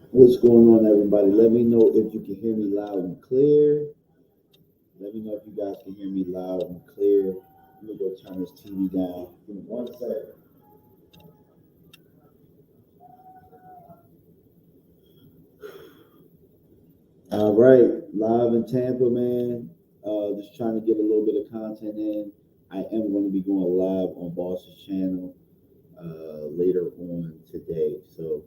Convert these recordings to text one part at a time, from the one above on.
What's going on, everybody? Let me know if you can hear me loud and clear. Let me know if you guys can hear me loud and clear. Let me go turn this TV down. Give me 1 second. All right, live in Tampa, man. Just trying to get a little bit of content in. I am going to be going live on Boss's channel later on today. So,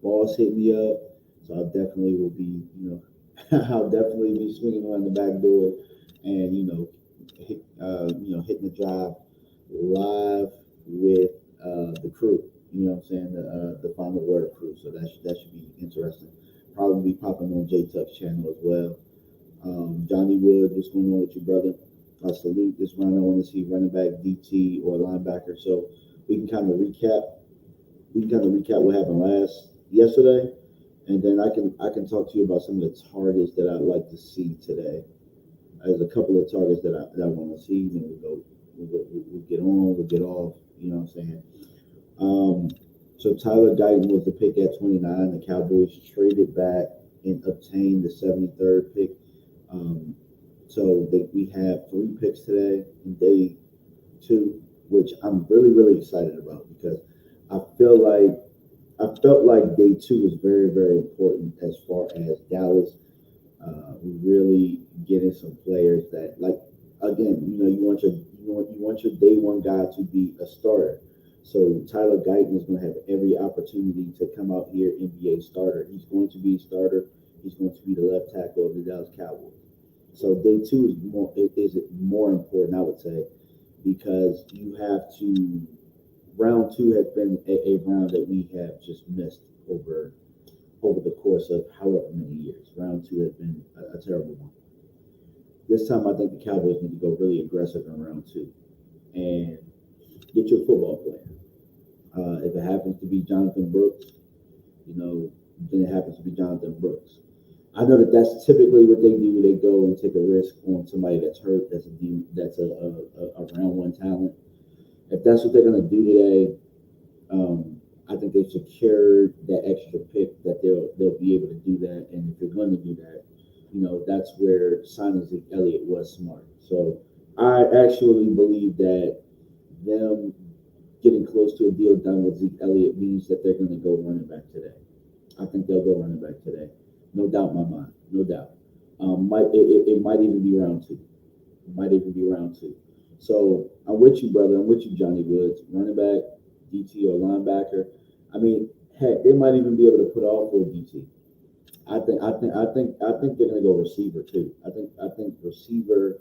Boss hit me up, so I definitely will be, I'll definitely be swinging around the back door, and hitting the drive live with the crew. You know what I'm saying? The Final Word crew. So that should be interesting. Probably be popping on J Tuck's channel as well. Johnny Wood, what's going on with you, brother? I salute this round. I want to see running back, DT, or linebacker. So we can kind of recap. What happened yesterday, and then I can talk to you about some of the targets that I'd like to see today. There's a couple of targets that I want to see, and we'll get on, we'll get off. You know what I'm saying? So Tyler Guyton was the pick at 29. The Cowboys traded back and obtained the 73rd pick. So we have 3 picks today in day 2, which I'm really, really excited about because I felt like day 2 was very, very important as far as Dallas really getting some players that, like, again, you want your day 1 guy to be a starter. So Tyler Guyton is going to have every opportunity to come out here and be a starter. He's going to be a starter. He's going to be the left tackle of the Dallas Cowboys. So day 2 is more important, I would say, because you have to. Round 2 has been a round that we have just missed over the course of however many years. Round 2 has been a terrible one. This time, I think the Cowboys need to go really aggressive in round 2 and get your football player. If it happens to be Jonathan Brooks, and it happens to be Jonathan Brooks. I know that that's typically what they do. They go and take a risk on somebody that's hurt, that's a round one talent. If that's what they're going to do today, I think they've secured that extra pick that they'll be able to do that. And if they're going to do that, that's where signing Zeke Elliott was smart. So I actually believe that them getting close to a deal done with Zeke Elliott means that they're going to go running back today. I think they'll go running back today. No doubt in my mind. No doubt. It might even be round two. It might even be round two. So I'm with you, brother. I'm with you, Johnny Woods. Running back, DT or linebacker. I mean, heck, they might even be able to put all four DT. I think they're gonna go receiver too. I think receiver.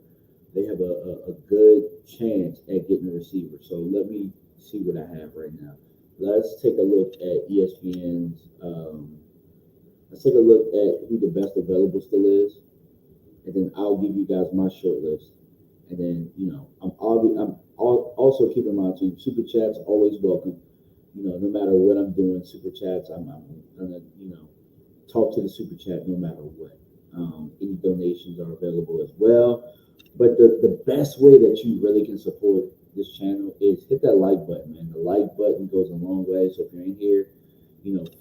They have a good chance at getting a receiver. So let me see what I have right now. Let's take a look at ESPN's. Let's take a look at who the best available still is, and then I'll give you guys my short list. And then also keep in mind too, super chats always welcome. No matter what I'm doing, super chats. I'm gonna talk to the super chat no matter what. Any donations are available as well. But the best way that you really can support this channel is hit that like button, man. The like button goes a long way. So if you're in here,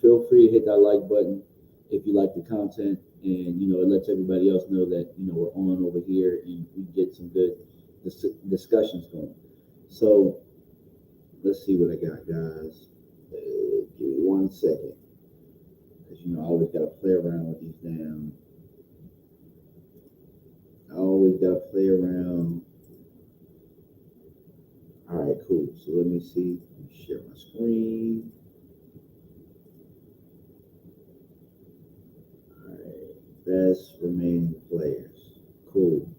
feel free to hit that like button if you like the content, and it lets everybody else know that we're on over here and we get some good discussions going. So let's see what I got, guys. Give me 1 second, because I always gotta play around with these damn. I always gotta play around. All right, cool. So let me see. Let me share my screen. All right, best remaining players. Cool.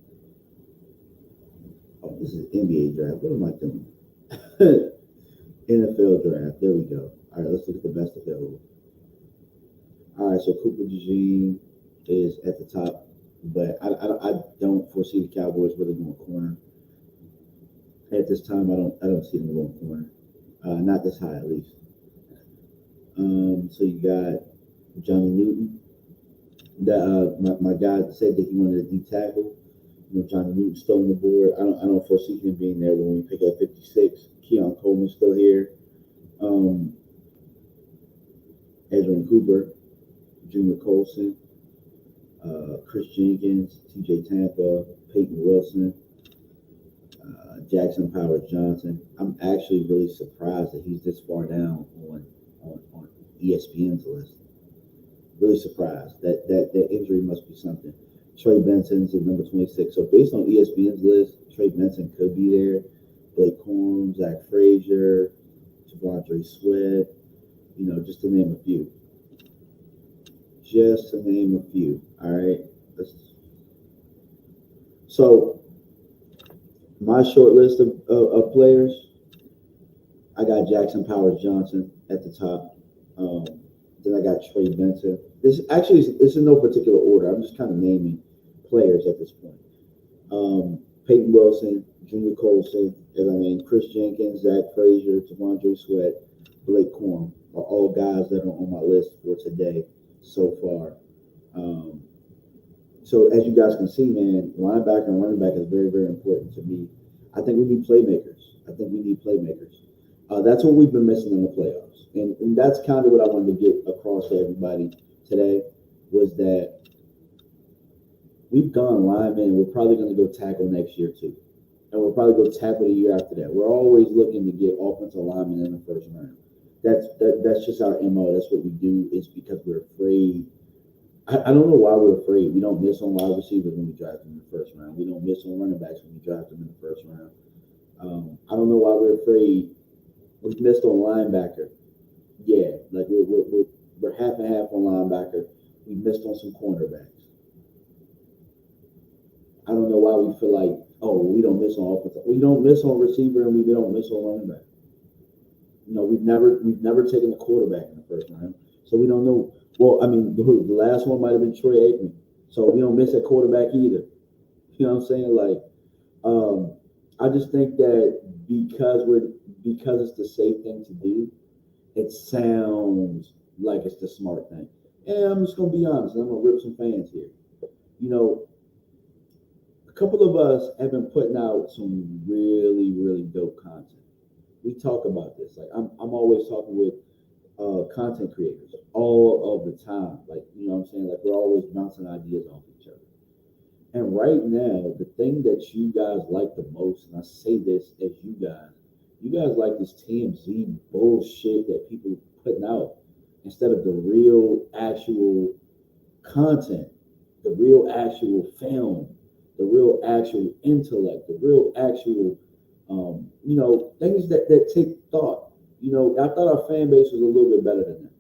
Oh, this is NBA draft. What am I doing? NFL draft. There we go. All right, let's look at the best available. All right, so Cooper DeJean is at the top, but I don't foresee the Cowboys really going corner. At this time, I don't see them going corner. Not this high, at least. So you got Johnny Newton. That my guy said that he wanted a D tackle. Johnny Newton still on the board. I don't foresee him being there when we pick at 56. Keon Coleman's still here. Edwin Cooper, Junior Colson, Chris Jenkins, TJ Tampa, Peyton Wilson, Jackson Powers Johnson. I'm actually really surprised that he's this far down on ESPN's list. Really surprised. That injury must be something. Trey Benson's at number 26. So based on ESPN's list, Trey Benson could be there. Blake Corum, Zach Frazier, Javondre Sweat, just to name a few. Just to name a few. All right. So my short list of players, I got Jackson Powers Johnson at the top. Then I got Trey Benson. It's in no particular order. I'm just kind of naming players at this point. Peyton Wilson, Junior Colson, Chris Jenkins, Zach Frazier, Javondre Sweat, Blake Corum are all guys that are on my list for today so far. So as you guys can see, man, linebacker and running back is very, very important to me. I think we need playmakers. That's what we've been missing in the playoffs. And that's kind of what I wanted to get across to everybody today, was that we've gone lineman, and we're probably going to go tackle next year too. And we'll probably go tackle the year after that. We're always looking to get offensive linemen in the first round. That's just our MO. That's what we do. It's because we're afraid. I don't know why we're afraid. We don't miss on wide receivers when we draft them in the first round. We don't miss on running backs when we draft them in the first round. I don't know why we're afraid. We've missed on linebacker. Yeah, like we're half and half on linebacker. We missed on some cornerbacks. I don't know why we feel like, we don't miss on offense. We don't miss on receiver, and we don't miss on running back. We've never taken a quarterback in the first round, so we don't know. Well, I mean, the last one might have been Troy Aikman, so we don't miss at quarterback either. You know what I'm saying? Like, I just think that because it's the safe thing to do, it sounds like it's the smart thing. And I'm just gonna be honest. I'm gonna rip some fans here. You know, a couple of us have been putting out some really, really dope content. We talk about this. Like I'm always talking with content creators all of the time. Like, you know what I'm saying? Like we're always bouncing ideas off each other. And right now, the thing that you guys like the most, and I say this as you guys like this TMZ bullshit that people putting out instead of the real actual content, the real actual film, the real actual intellect, the real actual things that take thought. I thought our fan base was a little bit better than that.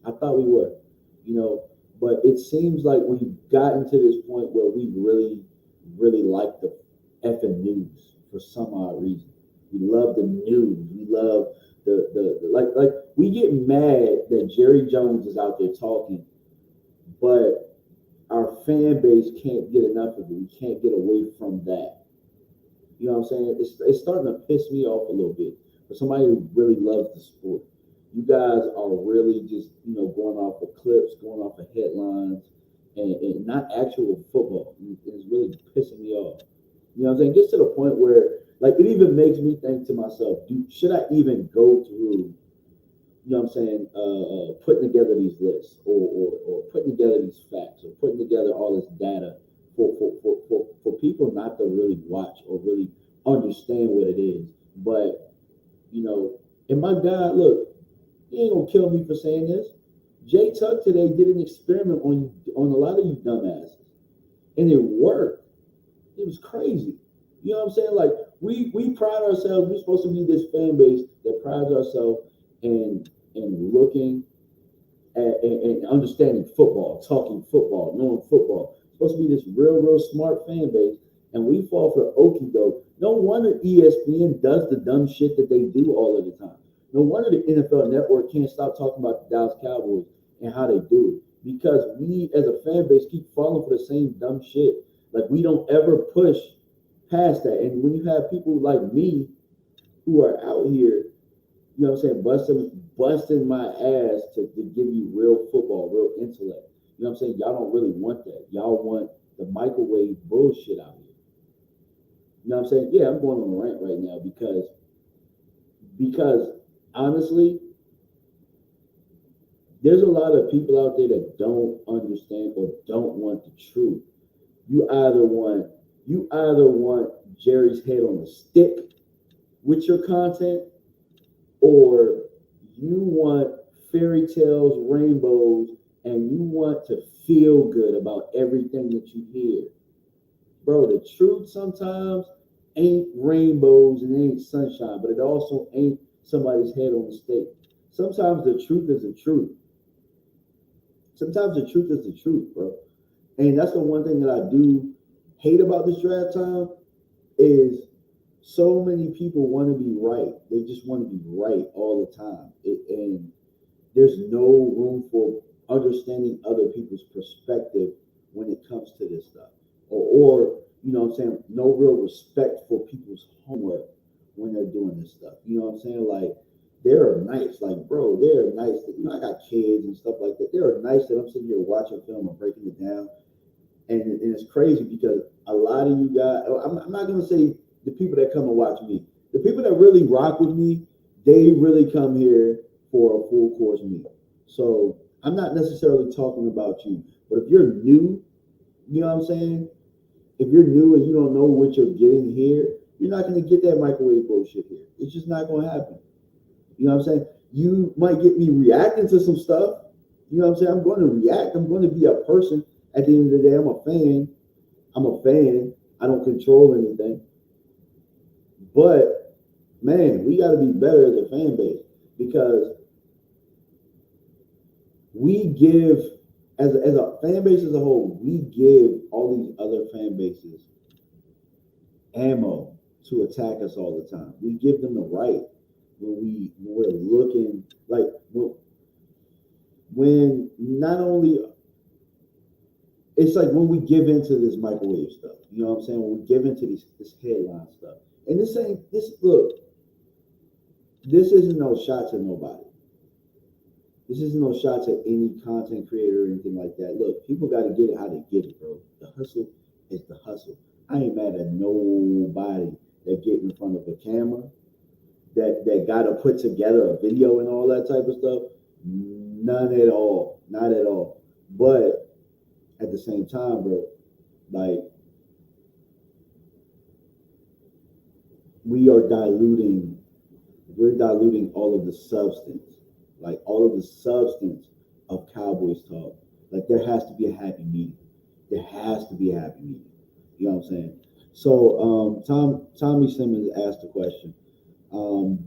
I thought we were, you know, but it seems like we've gotten to this point where we really, really like the effing news for some odd reason. We love the news. We love the like we get mad that Jerry Jones is out there talking, but our fan base can't get enough of it. We can't get away from that. You know what I'm saying? It's starting to piss me off a little bit. For somebody who really loves the sport, you guys are really just going off of clips, going off of headlines, and not actual football. It's really pissing me off. You know what I'm saying? It gets to the point where like it even makes me think to myself, should I even go through? You know what I'm saying? Putting together these lists or putting together these facts or putting together all this data for people not to really watch or really understand what it is. But, and my God, look, he ain't gonna kill me for saying this. Jay Tuck today did an experiment on a lot of you dumbasses. And it worked. It was crazy. You know what I'm saying? Like we pride ourselves, we're supposed to be this fan base that prides ourselves in looking at and understanding football, talking football, knowing football. It's supposed to be this real smart fan base, and we fall for okie doke. No wonder ESPN does the dumb shit that they do all of the time. No wonder the NFL Network can't stop talking about the Dallas Cowboys and how they do it. Because we as a fan base keep falling for the same dumb shit. Like we don't ever push past that. And when you have people like me who are out here, you know what I'm saying, busting my ass to give you real football, real intellect. You know what I'm saying? Y'all don't really want that. Y'all want the microwave bullshit out here. You know what I'm saying? Yeah, I'm going on a rant right now because honestly, there's a lot of people out there that don't understand or don't want the truth. You either want Jerry's head on a stick with your content, or you want fairy tales, rainbows, and you want to feel good about everything that you hear. Bro, the truth sometimes ain't rainbows and ain't sunshine, but it also ain't somebody's head on a stake. Sometimes the truth is the truth. Sometimes the truth is the truth, bro. And that's the one thing that I do hate about this draft time is so many people want to be right. They just want to be right all the time. And there's no room for understanding other people's perspective when it comes to this stuff. Or you know what I'm saying, no real respect for people's homework when they're doing this stuff. You know what I'm saying? Like, they're nice. Like, bro, they're nice. I got kids and stuff like that. They're nice that I'm sitting here watching film and breaking it down. And it's crazy because a lot of you guys, I'm not going to say the people that come and watch me. The people that really rock with me, they really come here for a full course meal. So I'm not necessarily talking about you. But if you're new, you know what I'm saying? If you're new and you don't know what you're getting here, you're not going to get that microwave bullshit here. It's just not going to happen. You know what I'm saying? You might get me reacting to some stuff. You know what I'm saying? I'm going to react. I'm going to be a person. At the end of the day, I'm a fan. I don't control anything. But, man, we got to be better as a fan base because we give, as a fan base as a whole, we give all these other fan bases ammo to attack us all the time. We give them the right when we're looking, like, when not only, it's like when we give into this microwave stuff, you know what I'm saying? When we give into this headline stuff. And this isn't no shots at nobody. This isn't no shots at any content creator or anything like that. Look, people got to get it how they get it, bro. The hustle is the hustle. I ain't mad at nobody that get in front of a camera that got to put together a video and all that type of stuff. None at all. Not at all. But at the same time, bro, like we are diluting, we're diluting all of the substance, like all of the substance of Cowboys talk. Like there has to be a happy medium. There has to be a happy medium. You know what I'm saying? So Tommy Simmons asked the question,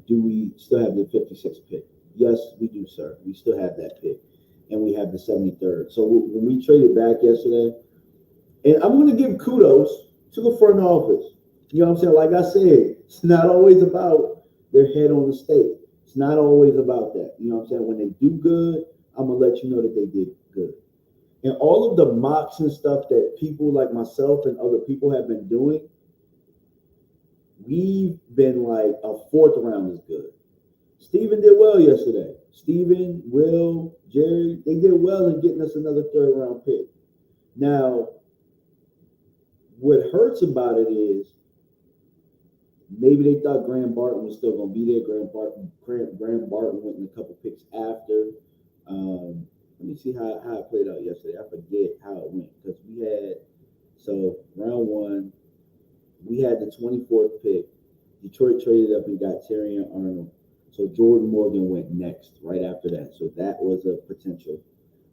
do we still have the 56th pick? Yes, we do, sir. We still have that pick. And we have the 73rd. So when we traded back yesterday, and I'm going to give kudos to the front office. You know what I'm saying? Like I said, it's not always about their head on the stake. It's not always about that. You know what I'm saying? When they do good, I'm going to let you know that they did good. And all of the mocks and stuff that people like myself and other people have been doing, we've been like a fourth round is good. Steven did well yesterday. Steven, Will, Jerry, they did well in getting us another third round pick. Now, what hurts about it is maybe they thought Graham Barton was still going to be there. Graham Barton went in a couple picks after. Let me see how it played out yesterday. I forget how it went because we had, so round one, we had the 24th pick. Detroit traded up and got Terry and Arnold. So Jordan Morgan went next, right after that. So that was a potential.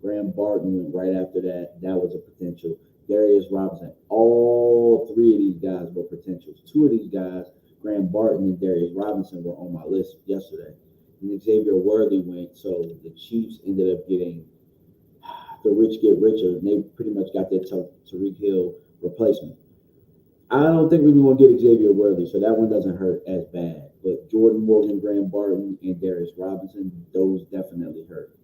Graham Barton went right after that. That was a potential. Darius Robinson. All three of these guys were potentials. Two of these guys, Graham Barton and Darius Robinson, were on my list yesterday. And Xavier Worthy went. So the Chiefs ended up getting the rich get richer. And they pretty much got their Tyreek Hill replacement. I don't think we were going to get Xavier Worthy, so that one doesn't hurt as bad. But Jordan Morgan, Graham Barton, and Darius Robinson, those definitely hurt.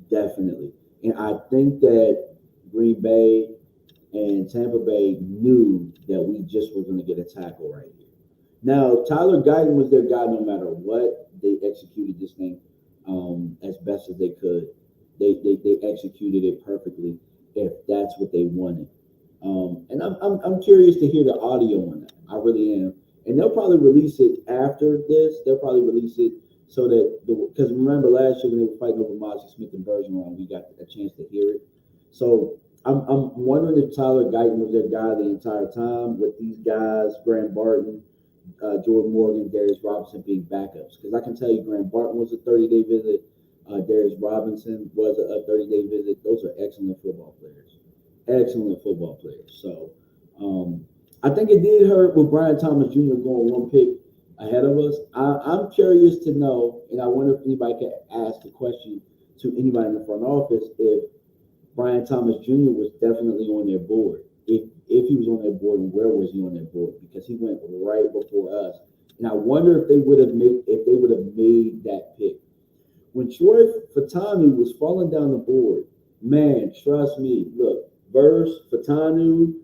Definitely. And I think that Green Bay and Tampa Bay knew that we just were going to get a tackle right here. Now, Tyler Guyton was their guy no matter what. They executed this thing as best as they could. They executed it perfectly if that's what they wanted. And I'm curious to hear the audio on that. I really am. And they'll probably release it after this. They'll probably release it so that because remember last year when they were fighting over Mozzie Smith and Bergeron, we got a chance to hear it. So I'm wondering if Tyler Guyton was their guy the entire time with these guys, Graham Barton, Jordan Morgan, Darius Robinson being backups. Because I can tell you, Graham Barton was a 30-day visit. Darius Robinson was a 30-day visit. Those are excellent football players. Excellent football players. So I think it did hurt with Brian Thomas Jr. going one pick ahead of us. I'm curious to know, and I wonder if anybody can ask the question to anybody in the front office if Brian Thomas Jr. was definitely on their board. If he was on their board, and where was he on their board? Because he went right before us. And I wonder if they would have made that pick. When Troy Fatanu was falling down the board, man, trust me, look, Verse, Fatanu,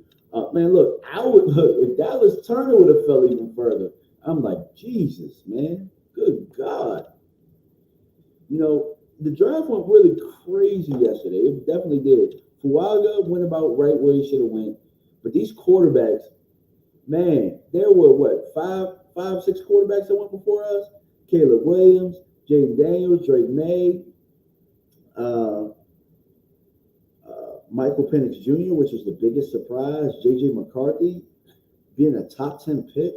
man, look, if Dallas Turner would have fell even further, I'm like, Jesus, man, good God. You know, the draft went really crazy yesterday. It definitely did. Fuaga went about right where he should have went. But these quarterbacks, man, there were five, six quarterbacks that went before us. Caleb Williams, Jaden Daniels, Drake May, Michael Penix Jr., which is the biggest surprise. J.J. McCarthy being a top 10 pick.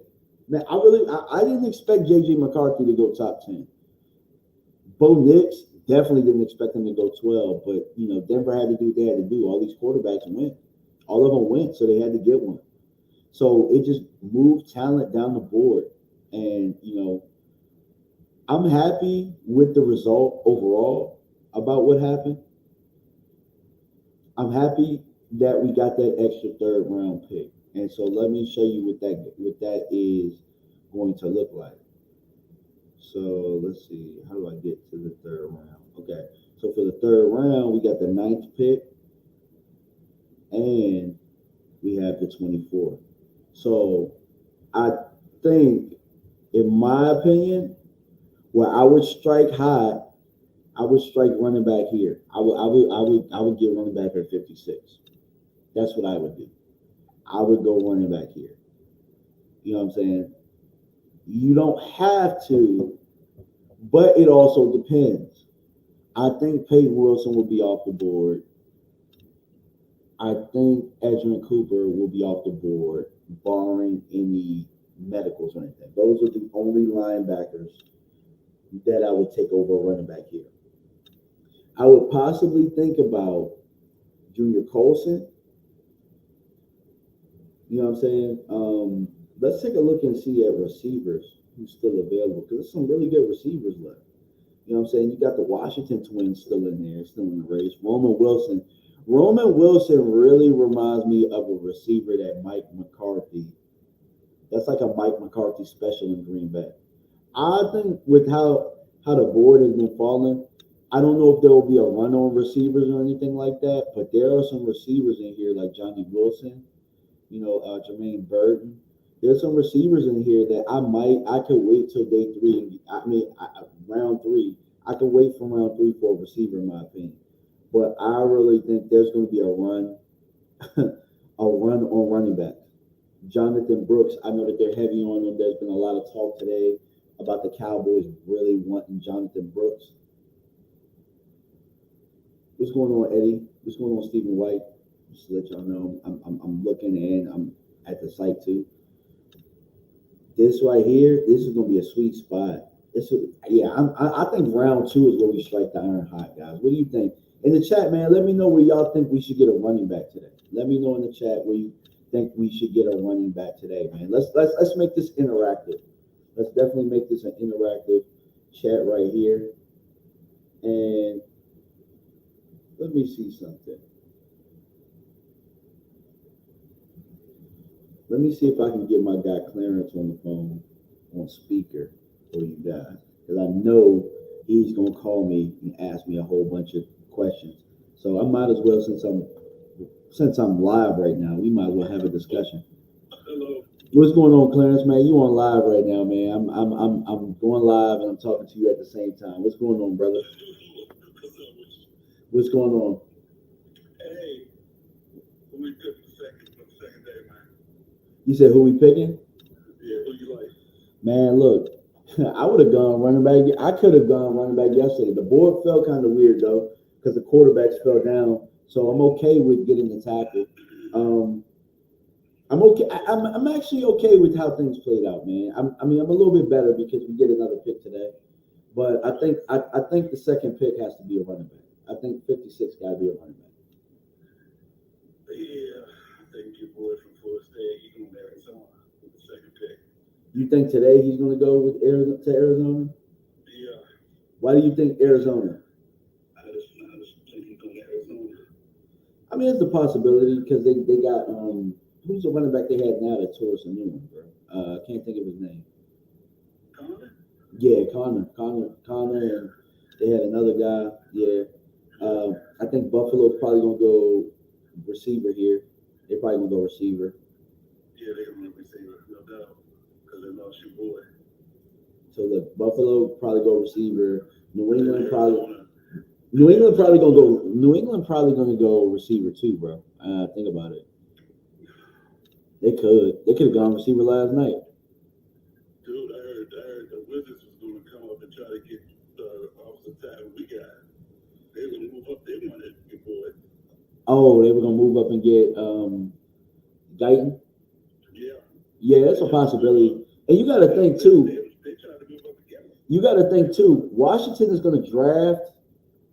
Man, I didn't expect J.J. McCarthy to go top 10. Bo Nix, definitely didn't expect him to go 12, but, you know, Denver had to do what they had to do. All these quarterbacks went. All of them went, so they had to get one. So it just moved talent down the board. And, you know, I'm happy with the result overall about what happened. I'm happy that we got that extra third round pick. And so let me show you what that is going to look like. So let's see, how do I get to the third round? Okay, so for the third round, we got the 9th pick and we have the 24th. So I think, in my opinion, where I would strike high I would strike running back here. I would get running back at 56. That's what I would do. I would go running back here. You know what I'm saying? You don't have to, but it also depends. I think Peyton Wilson will be off the board. I think Edgerrin Cooper will be off the board, barring any medicals or anything. Those are the only linebackers that I would take over a running back here. I would possibly think about Junior Colson. You know what I'm saying? Let's take a look and see at receivers who's still available because there's some really good receivers left. You know what I'm saying? You got the Washington twins still in there, still in the race. Roman Wilson. Roman Wilson really reminds me of a receiver that Mike McCarthy. That's like a Mike McCarthy special in Green Bay. I think with how the board has been falling, I don't know if there will be a run on receivers or anything like that, but there are some receivers in here like Johnny Wilson, Jermaine Burton. There's some receivers in here that I could wait till day three. Round three. I could wait from round three for a receiver, in my opinion. But I really think there's going to be a run, a run on running back. Jonathan Brooks, I know that they're heavy on him. There's been a lot of talk today about the Cowboys really wanting Jonathan Brooks. What's going on, Eddie? What's going on, Stephen White? Just to let y'all know, I'm looking and I'm at the site too. This right here, this is gonna be a sweet spot. I think round two is where we strike the iron hot, guys. What do you think? In the chat, man, let me know where y'all think we should get a running back today. Let me know in the chat where you think we should get a running back today, man. Let's make this interactive. Let's definitely make this an interactive chat right here. And let me see something. Let me see if I can get my guy Clarence on the phone on speaker for you guys. Because I know he's going to call me and ask me a whole bunch of questions. So I might as well, since I'm live right now, we might as well have a discussion. Hello. What's going on, Clarence, man? You on live right now, man. I'm going live and I'm talking to you at the same time. What's going on, brother? What's going on? Hey, who we pick for the second day, man? You said who we picking? Yeah, who you like? Man, look, I would have gone running back. I could have gone running back yesterday. The board felt kind of weird though, because the quarterbacks fell down. So I'm okay with getting the tackle. I'm okay. I'm actually okay with how things played out, man. I'm a little bit better because we get another pick today. But I think the second pick has to be a running back. I think 56 got to be a running back. Yeah, I think your boy from Florida State, he's going to Arizona with the second pick. You think today he's going to go with Arizona? Yeah. Why do you think Arizona? I just think he's going to Arizona. I mean, it's a possibility because they got who's the running back they had now that tore us a new one, bro? I can't think of his name. Connor? Yeah, Connor, and they had another guy. Yeah. I think Buffalo's probably gonna go receiver here. They're probably gonna go receiver. Yeah, they're gonna go receiver, no doubt, because they lost your boy. So look, Buffalo probably go receiver. New England probably gonna go receiver too, bro. Think about it. They could have gone receiver last night. Dude, I heard the Wizards was gonna come up and try to get the offensive tackle we got. They were gonna move up. They wanted your boy. Oh, they were gonna move up and get Guyton? Yeah. Yeah, that's a possibility. And you gotta think too. They tried to move up together. You gotta think too. Washington is gonna draft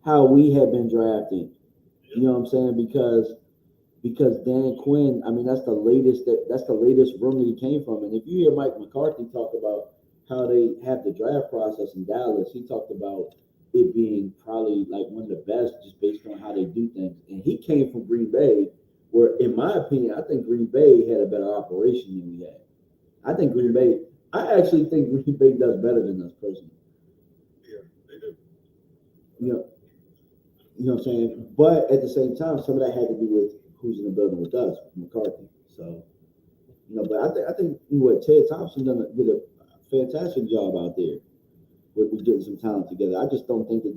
how we have been drafting. Yep. You know what I'm saying? Because Dan Quinn, I mean, that's the latest room that he came from. And if you hear Mike McCarthy talk about how they have the draft process in Dallas, he talked about it being probably like one of the best just based on how they do things. And he came from Green Bay, where, in my opinion, I think Green Bay had a better operation than we had. I actually think Green Bay does better than us personally. Yeah, they do. You know what I'm saying? But at the same time, some of that had to do with who's in the building with us, McCarthy. So, but I think Ted Thompson did a fantastic job out there with getting some talent together. I just don't think that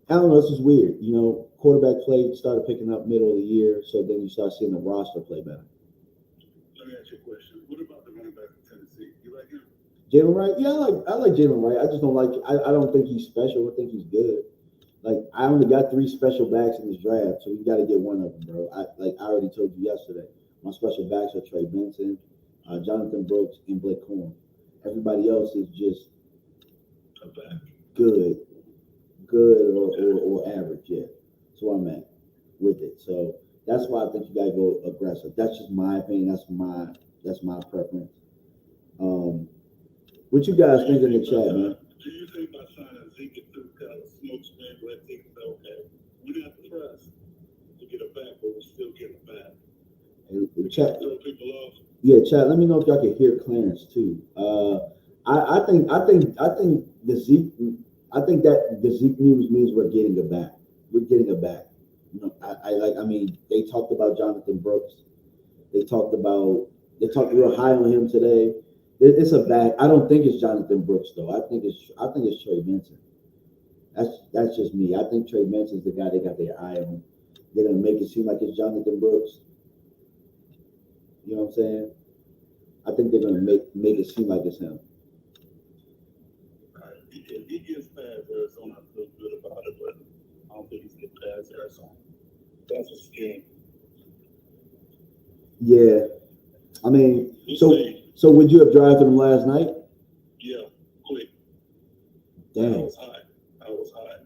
I don't know. This is weird. Quarterback play started picking up middle of the year, so then you start seeing the roster play better. Let me ask you a question. What about the running back from Tennessee? You like him? Jalen Wright, yeah, I like Jalen Wright. I just don't like. I don't think he's special. I think he's good. Like I only got 3 special backs in this draft, so you got to get one of them, bro. I already told you yesterday. My special backs are Trey Benson, Jonathan Brooks, and Blake Corn. Everybody else is just good or average. Yeah, that's where I'm at with it. So that's why I think you got to go aggressive. That's just my opinion. That's my preference. What you guys think in the chat, man? Do you think by signing Zeke through kind of smoke screen where it takes okay, we didn't have to press to get it back, but we're still getting it back? Hey, chat. Throw people off. Yeah, chat. Let me know if y'all can hear Clarence too. I think the Zeke. I think that the Zeke news means we're getting it back. We're getting it back. I mean, they talked about Jonathan Brooks. They talked real high on him today. It's a bad. I don't think it's Jonathan Brooks though. I think it's Trey Benson. That's just me. I think Trey Benson's the guy they got their eye on. They're gonna make it seem like it's Jonathan Brooks. You know what I'm saying? I think they're gonna make it seem like it's him. If he gets past Arizona, I feel good about it, but I don't think he's getting past Arizona. That's a scam. Yeah, I mean, so would you have drafted him last night? Yeah, quick. Damn. I was high.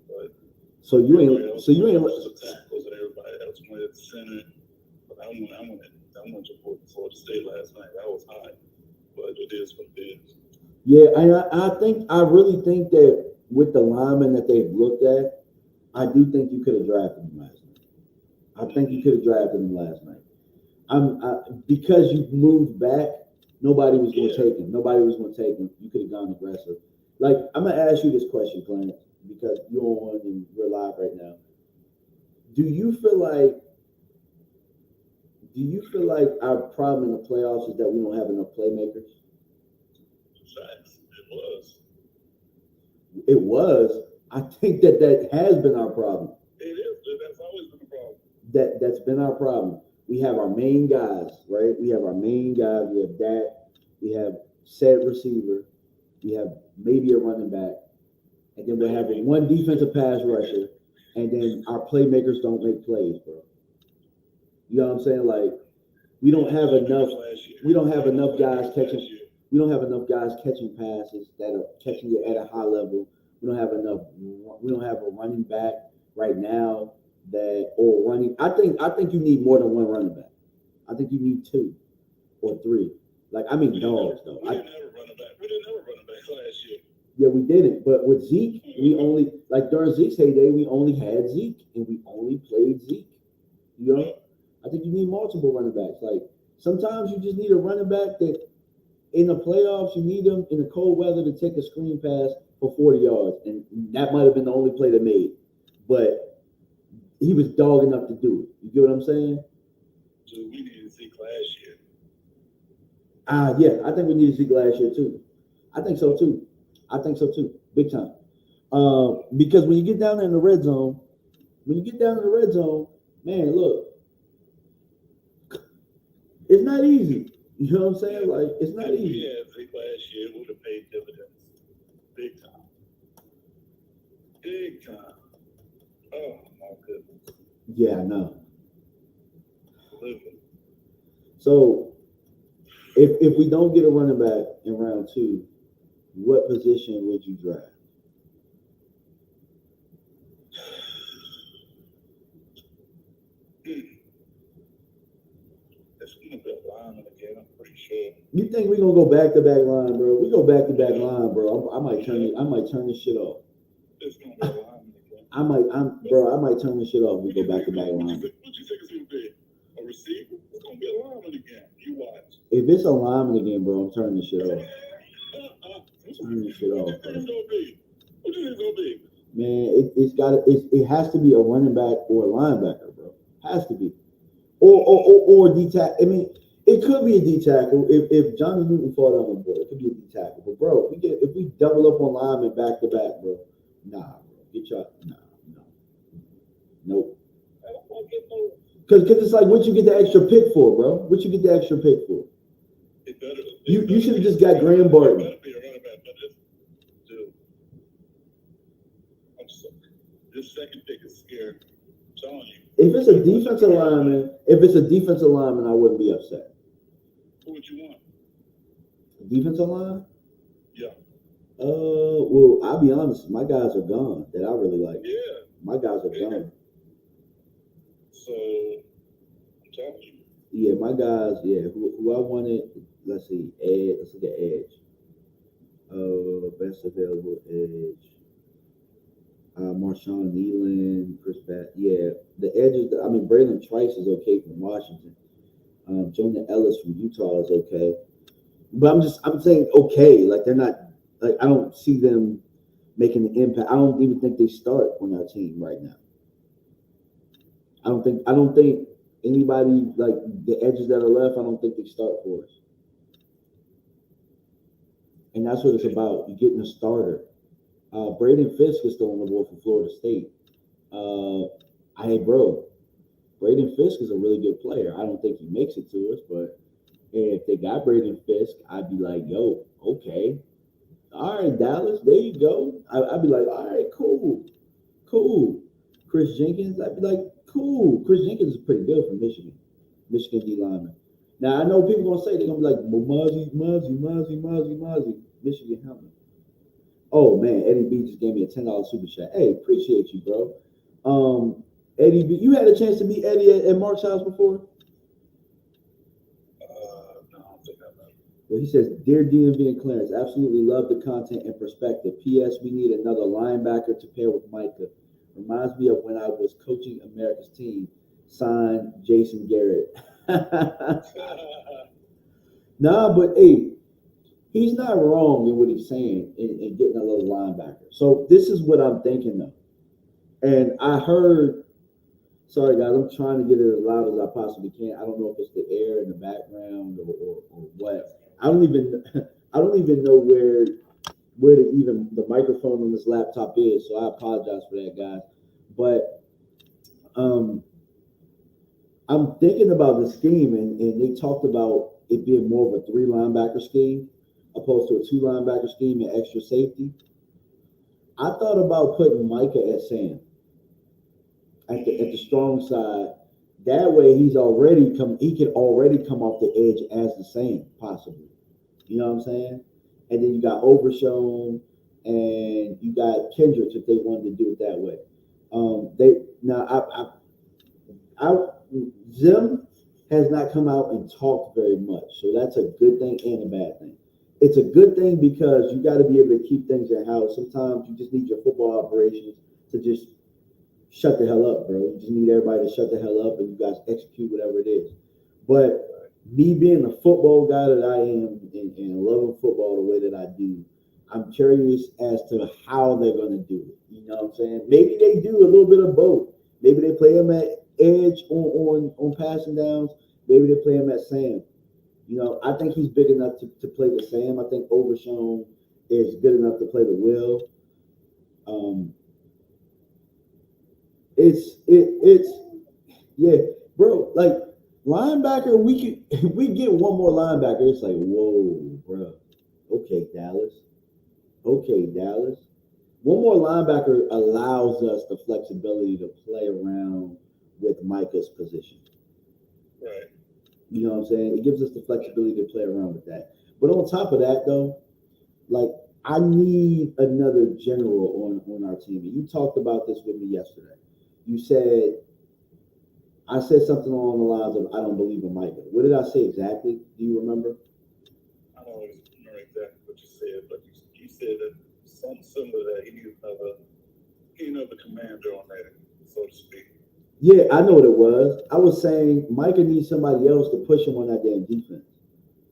But so you ain't. Tackles and everybody else went at the center. But I went to Florida State last night. I was high, but it is what it is. Yeah, I really think that with the linemen that they've looked at, I do think you could have drafted him last night. I think you could have drafted him last night. Because you moved back, nobody was going to take him. Nobody was going to take him. You could have gone aggressive. Like, I'm going to ask you this question, Clarence, because you're on and we're live right now. Do you feel like our problem in the playoffs is that we don't have enough playmakers? Facts. It was. I think that has been our problem. It is. That's always been a problem. That's been our problem. We have our main guys, right? We have that. We have said receiver. We have maybe a running back. And then we're having one defensive pass rusher. And then our playmakers don't make plays, bro. You know what I'm saying? Like, we don't have enough guys catching. We don't have enough guys catching passes that are catching it at a high level. We don't have a running back right now I think you need more than one running back. I think you need 2 or 3. Like, I mean, dogs though. We didn't have a running back last year. Yeah, we didn't. But with Zeke, we only, like during Zeke's heyday, we only had Zeke and we only played Zeke. You know? I think you need multiple running backs. Like, sometimes you just need a running back that in the playoffs, you need them in the cold weather to take a screen pass for 40 yards. And that might have been the only play they made. But he was dog enough to do it. You get what I'm saying? So we needed Zeke last year. Yeah, I think we needed Zeke last year too. I think so too. Big time. Because when you get down there in the red zone, man, look, it's not easy. You know what I'm saying? Like, it's not easy. Yeah, Zeke last year would have paid dividends. Big time. Oh my goodness. Yeah, I know. So if we don't get a running back in round 2, what position would you draft? It's gonna be a lineman again, I'm pretty sure. You think we're gonna go back-to-back line, bro? We go back-to-back line, bro. I might turn this shit off. It's gonna be a lineman again. I might turn this shit off. We go back-to-back line. What you think it's gonna be? A receiver? It's gonna be a lineman again. You watch. If it's a lineman again, bro, I'm turning this shit off. Turning this shit off. What you think it's gonna be? Man, it has to be a running back or a linebacker, bro. Has to be. Or D tackle. I mean, it could be a D tackle if Johnny Newton fought on the board. It could be a D tackle. But bro, if we double up on linemen back to back, bro, nah, bro. Get your no, nope. I don't want to get no. Because it's like what you get the extra pick for, bro? What you get the extra pick for? It better. You should have just got Graham Barton. It better be a running back, but dude, I'm sorry. This second pick is scary. I'm telling you. If it's a defensive lineman, I wouldn't be upset. Who would you want? Defensive line? Yeah. Well, I'll be honest. My guys are gone that I really like. Yeah. My guys are gone. So, I'm telling you. Yeah, my guys. Yeah, who I wanted. Let's see. Edge. Let's look at edge. Best available edge. Marshawn Nealon, Chris Bat. Yeah, the edges. I mean, Braylon Trice is okay from Washington. Jonah Ellis from Utah is okay. But I'm saying okay. Like they're not. Like I don't see them making the impact. I don't even think they start on our team right now. I don't think anybody like the edges that are left. I don't think they start for us. And that's what it's about. You're getting a starter. Braden Fisk is still on the board for Florida State. Braden Fisk is a really good player. I don't think he makes it to us, but if they got Braden Fisk, I'd be like, yo, okay. All right, Dallas, there you go. I'd be like, all right, cool. Chris Jenkins, I'd be like, cool. Chris Jenkins is pretty good for Michigan D lineman. Now, I know people going to say, they're going to be like, Mozzie, Michigan helmet. Oh, man, Eddie B just gave me a $10 super chat. Hey, appreciate you, bro. Eddie B, you had a chance to meet Eddie at Mark's house before? No, I don't think I have. Well, he says, Dear DMV and Clarence, absolutely love the content and perspective. P.S. We need another linebacker to pair with Micah. Reminds me of when I was coaching America's team. Signed, Jason Garrett. Nah, but hey, he's not wrong in what he's saying in getting a little linebacker. So this is what I'm thinking though. And I heard, sorry guys, I'm trying to get it as loud as I possibly can. I don't know if it's the air in the background or what. I don't even know where the microphone on this laptop is. So I apologize for that, guys. But I'm thinking about the scheme, and they talked about it being more of a 3 linebacker scheme opposed to a 2 linebacker scheme and extra safety. I thought about putting Micah at Sam at the strong side. That way, he could already come off the edge as the Sam, possibly. You know what I'm saying? And then you got Overshown and you got Kendricks if they wanted to do it that way. Zim has not come out and talked very much, so that's a good thing and a bad thing. It's a good thing because you got to be able to keep things in house. Sometimes you just need your football operations to just shut the hell up, bro. You just need everybody to shut the hell up and you guys execute whatever it is. But me being the football guy that I am and loving football the way that I do, I'm curious as to how they're going to do it. You know what I'm saying? Maybe they do a little bit of both. Maybe they play him at edge on passing downs. Maybe they play him at Sam. You know, I think he's big enough to play the Sam. I think Overshown is good enough to play the Will. Yeah, bro. Like linebacker, we get one more linebacker. It's like, whoa, bro. Okay, Dallas. One more linebacker allows us the flexibility to play around with Micah's position. Right. You know what I'm saying? It gives us the flexibility to play around with that. But on top of that, though, like I need another general on our team. And you talked about this with me yesterday. You said, I said something along the lines of, I don't believe in Micah. What did I say exactly? Do you remember? I don't remember exactly what you said, but you said that something similar that he needs another commander on that, so to speak. Yeah, I know what it was. I was saying Micah needs somebody else to push him on that damn defense.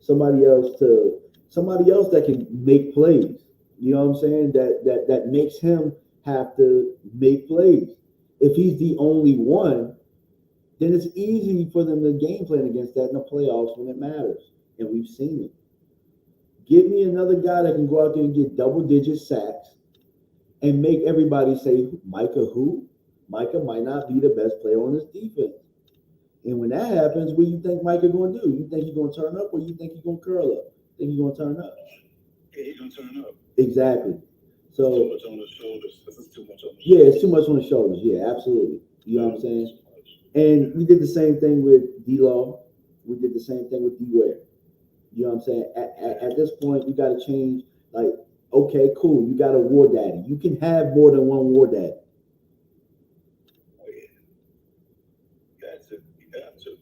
Somebody else that can make plays. You know what I'm saying? That makes him have to make plays. If he's the only one, then it's easy for them to game plan against that in the playoffs when it matters. And we've seen it. Give me another guy that can go out there and get double-digit sacks and make everybody say, Micah who? Micah might not be the best player on this defense. And when that happens, what do you think Micah going to do? You think he's going to turn up, or you think he's going to curl up? Think he's going to turn up? Yeah, he's going to turn up. Exactly. So too much on the shoulders. This is too much on the shoulders. Yeah, it's too much on the shoulders. Yeah, absolutely. You know what I'm saying? And we did the same thing with D-Law. We did the same thing with D-Ware. You know what I'm saying? At this point, we got to change. Like, okay, cool. You got a war daddy. You can have more than one war daddy. Oh, yeah. You got to.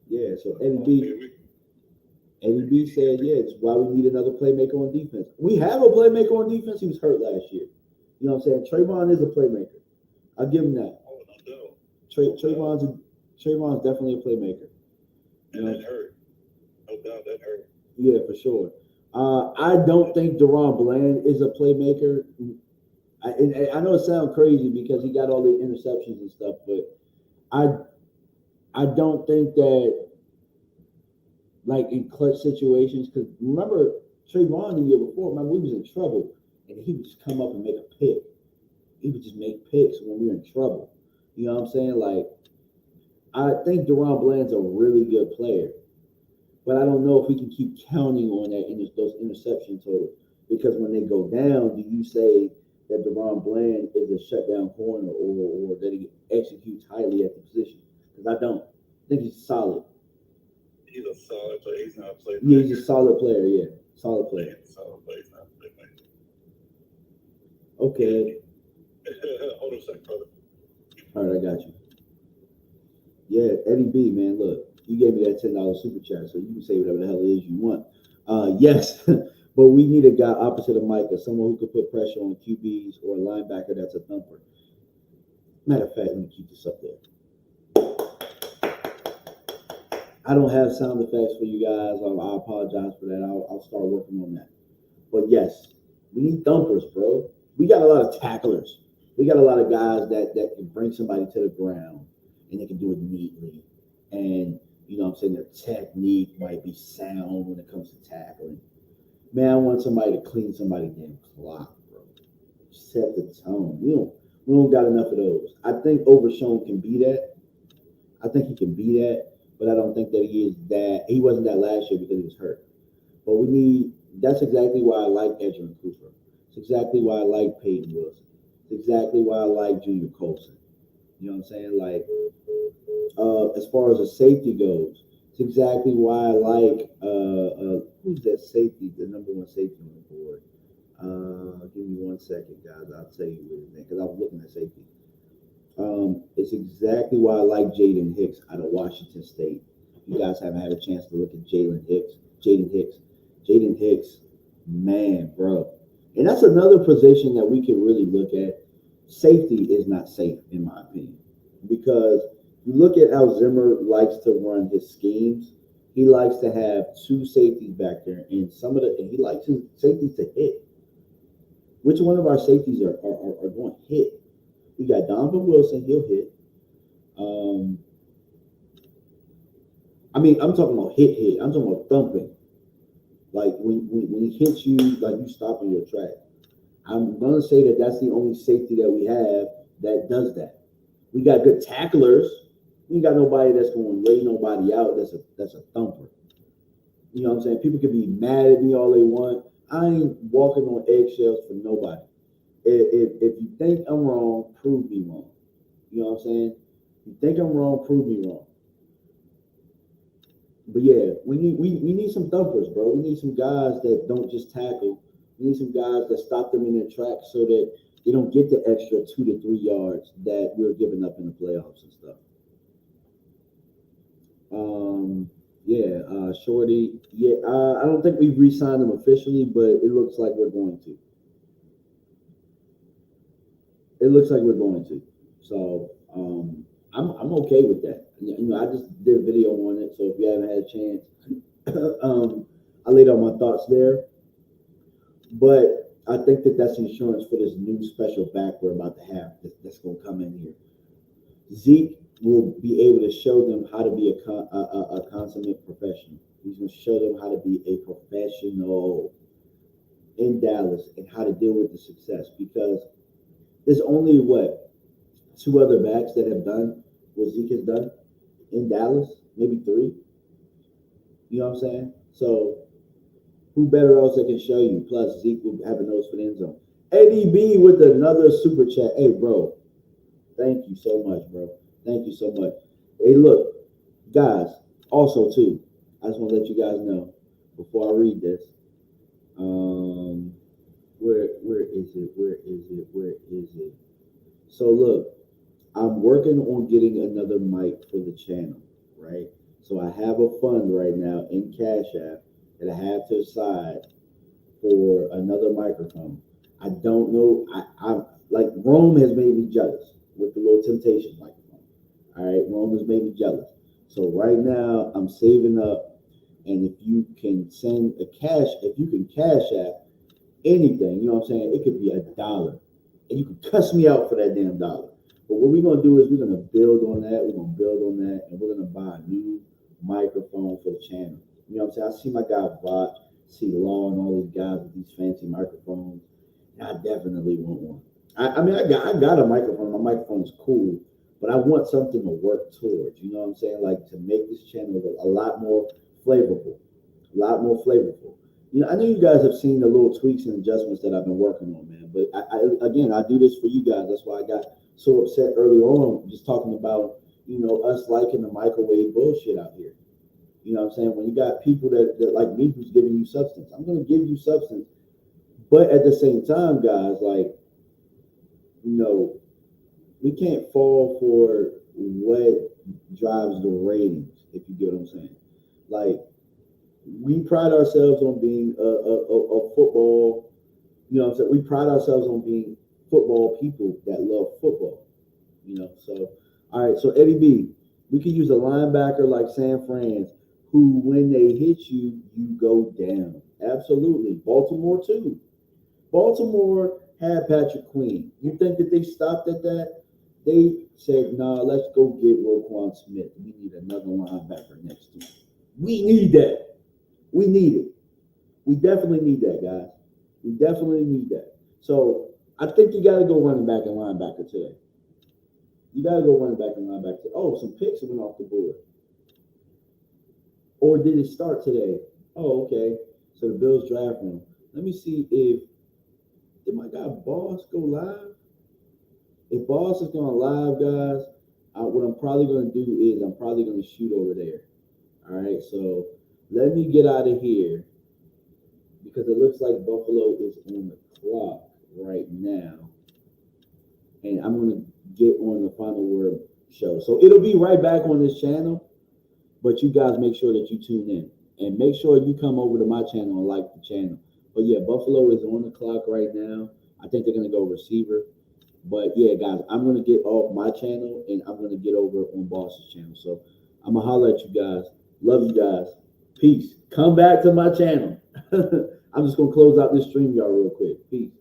Yeah, so Eddie B said, yeah, it's why we need another playmaker on defense. We have a playmaker on defense. He was hurt last year. You know what I'm saying? Trayvon is a playmaker. I'll give him that. Oh, no doubt. Trayvon's definitely a playmaker. And that hurt. No doubt that hurt. Yeah, for sure. I don't think Deron Bland is a playmaker. I know it sounds crazy because he got all the interceptions and stuff, but I don't think that, like, in clutch situations, because remember Trayvon the year before, man, we was in trouble, and he would just come up and make a pick. He would just make picks when we were in trouble. You know what I'm saying? Like, I think Deron Bland's a really good player, but I don't know if we can keep counting on that in those interception totals, because when they go down, do you say that Deron Bland is a shutdown corner or that he executes highly at the position? Because I don't. I think he's solid. He's a solid player. He's not a playmaker. Yeah, he's a solid player. Yeah, solid player. He's a solid player. He's not a playmaker. Okay. Hold on a second, brother. All right, I got you. Yeah, Eddie B, man, look, you gave me that $10 super chat, so you can say whatever the hell it is you want. Yes, but we need a guy opposite of Micah, someone who could put pressure on QBs or a linebacker that's a thumper. Matter of fact, let me keep this up there. I don't have sound effects for you guys. I apologize for that. I'll start working on that. But yes, we need thumpers, bro. We got a lot of tacklers. We got a lot of guys that can bring somebody to the ground and they can do it neatly. And, you know what I'm saying, their technique might be sound when it comes to tackling. Man, I want somebody to clean somebody's damn clock, bro. Set the tone. We don't got enough of those. I think Overshown can be that. I think he can be that. But I don't think that he is that. He wasn't that last year because he was hurt. But that's exactly why I like Edgerrin Cooper. It's exactly why I like Peyton Wilson. It's exactly why I like Junior Colson. You know what I'm saying? Like, as far as the safety goes, it's exactly why I like, who's that safety, the number one safety on the board? Give me 1 second, guys. I'll tell you what his name, because I was looking at safety. It's exactly why I like Jaden Hicks out of Washington State. You guys haven't had a chance to look at Jaden Hicks, man, bro. And that's another position that we can really look at. Safety is not safe, in my opinion, because you look at how Zimmer likes to run his schemes. He likes to have two safeties back there, and he likes his safeties to hit. Which one of our safeties are going to hit? We got Donovan Wilson, he'll hit. I'm talking about hit. I'm talking about thumping. Like when he hits you, like you stop in your track. I'm gonna say that that's the only safety that we have that does that. We got good tacklers. We ain't got nobody that's going to lay nobody out. That's a thumper. You know what I'm saying? People can be mad at me all they want. I ain't walking on eggshells for nobody. If you think I'm wrong, prove me wrong. You know what I'm saying? If you think I'm wrong, prove me wrong. But yeah, we need some thumpers, bro. We need some guys that don't just tackle. We need some guys that stop them in their tracks so that they don't get the extra 2 to 3 yards that we're giving up in the playoffs and stuff. Shorty. Yeah, I don't think we've re-signed him officially, but it looks like we're going to. So I'm okay with that. You know, I just did a video on it, so if you haven't had a chance, I laid out my thoughts there. But I think that's insurance for this new special back we're about to have that's going to come in here. Zeke will be able to show them how to be a consummate professional. He's going to show them how to be a professional. in Dallas and how to deal with the success, because there's only what, two other backs that have done what Zeke has done in Dallas, maybe three. You know what I'm saying? So who better else that can show you? Plus Zeke will have a nose for the end zone. ADB with another super chat. Hey, bro, thank you so much, bro. Thank you so much. Hey, look, guys. Also, too, I just want to let you guys know before I read this. Where is it? Where is it? Where is it? So look, I'm working on getting another mic for the channel, right? So I have a fund right now in Cash App that I have to the side for another microphone. I don't know. I like Rome has made me jealous with the little Temptation microphone. All right, Rome has made me jealous. So right now I'm saving up, and if you can send a cash, if you can Cash App anything, you know what I'm saying? It could be $1, and you can cuss me out for that damn dollar. But what we're gonna do is we're gonna build on that. We're gonna build on that, and we're gonna buy a new microphone for the channel. You know what I'm saying? I see my guy Vot, see Law, and all these guys with these fancy microphones. And I definitely want one. I got a microphone. My microphone is cool, but I want something to work towards. You know what I'm saying? Like to make this channel a lot more flavorful, a lot more flavorful. You know, I know you guys have seen the little tweaks and adjustments that I've been working on, man. But I do this for you guys. That's why I got so upset early on, just talking about, us liking the microwave bullshit out here. You know what I'm saying? When you got people that like me who's giving you substance, I'm gonna give you substance. But at the same time, guys, like, you know, we can't fall for what drives the ratings, if you get what I'm saying. Like, we pride ourselves on being a football, you know what I'm saying? We pride ourselves on being football people that love football, So, all right, so Eddie B, we could use a linebacker like San Fran's, who, when they hit you, you go down. Absolutely. Baltimore, too. Baltimore had Patrick Queen. You think that they stopped at that? They said, nah, let's go get Roquan Smith. We need another linebacker next to him. We need that. We need it. We definitely need that, guys. We definitely need that. So I think you got to go running back and linebacker today. You got to go running back and linebacker today. Oh, some picks went off the board. Or did it start today? Oh, okay. So the Bills draft room. Let me see if did my guy Boss go live? If Boss is going live, guys, what I'm probably going to do is I'm probably going to shoot over there. All right, so let me get out of here because it looks like Buffalo is on the clock right now. And I'm going to get on the Final Word show. So it'll be right back on this channel, but you guys make sure that you tune in. And make sure you come over to my channel and like the channel. But yeah, Buffalo is on the clock right now. I think they're going to go receiver. But yeah, guys, I'm going to get off my channel and I'm going to get over on Boss's channel. So I'm going to holler at you guys. Love you guys. Peace. Come back to my channel. I'm just going to close out this stream, y'all, real quick. Peace.